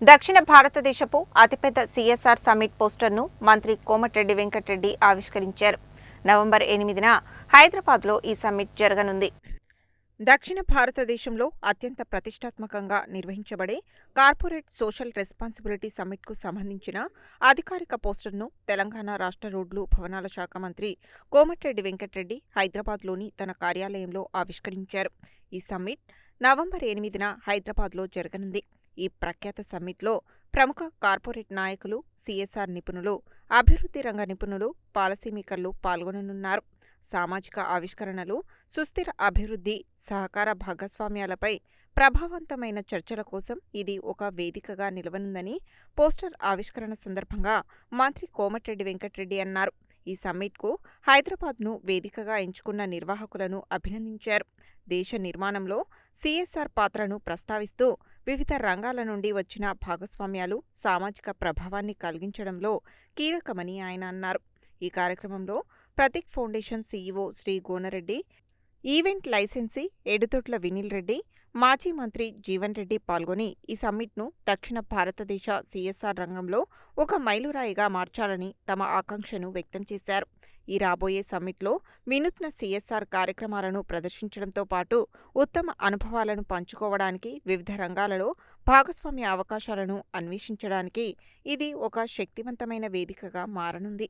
దక్షిణ భారతదేశపు అతిపెద్ద సిఎస్ఆర్ సమ్మిట్ పోస్టర్ను మంత్రి కోమటిరెడ్డి వెంకటరెడ్డి ఆవిష్కరించారు. నవంబర్ 8న హైదరాబాద్లో ఈ సమ్మిట్ జరగనుంది. దక్షిణ భారతదేశంలో అత్యంత ప్రతిష్టాత్మకంగా నిర్వహించబడే కార్పొరేట్ సోషల్ రెస్పాన్సిబిలిటీ సమ్మిట్కు సంబంధించిన అధికారిక పోస్టర్ను తెలంగాణ రాష్ట్ర రోడ్లు, భవనాల శాఖ మంత్రి కోమటిరెడ్డి వెంకటరెడ్డి హైదరాబాద్లోని తన కార్యాలయంలో ఆవిష్కరించారు. ఈ సమ్మిట్ నవంబర్ 8న హైదరాబాద్లో జరగనుంది. ఈ ప్రఖ్యాత సమ్మిట్లో ప్రముఖ కార్పొరేట్ నాయకులు, సిఎస్ఆర్ నిపుణులు, అభివృద్ధి రంగ నిపుణులు, పాలసీ మేకర్లు పాల్గొననున్నారు. సామాజిక ఆవిష్కరణలు, సుస్థిర అభివృద్ధి, సహకార భాగస్వామ్యాలపై ప్రభావవంతమైన చర్చల కోసం ఇది ఒక వేదికగా నిలవనుందని పోస్టర్ ఆవిష్కరణ సందర్భంగా మంత్రి కోమటిరెడ్డి వెంకటరెడ్డి అన్నారు. ఈ సమ్మిట్కు హైదరాబాద్ను వేదికగా ఎంచుకున్న నిర్వాహకులను అభినందించారు. దేశ నిర్మాణంలో సిఎస్ఆర్ పాత్రను ప్రస్తావిస్తూ వివిధ రంగాల నుండి వచ్చిన భాగస్వామ్యాలు సామాజిక ప్రభావాన్ని కలిగించడంలో కీలకమని ఆయన అన్నారు. ఈ కార్యక్రమంలో Prateek foundation CEO Shri Gonareddy, event licensee Eduthotla Vinil Reddy, మాజీ మంత్రి జీవన్ రెడ్డి పాల్గొని ఈ సమ్మిట్ను దక్షిణ భారతదేశ సిఎస్ఆర్ రంగంలో ఒక మైలురాయిగా మార్చాలని తమ ఆకాంక్షను వ్యక్తం చేశారు. ఈ రాబోయే సమ్మిట్లో వినూత్న సిఎస్ఆర్ కార్యక్రమాలను ప్రదర్శించడంతో పాటు ఉత్తమ అనుభవాలను పంచుకోవడానికి, వివిధ రంగాలలో భాగస్వామ్య అవకాశాలను అన్వేషించడానికి ఇది ఒక శక్తివంతమైన వేదికగా మారనుంది.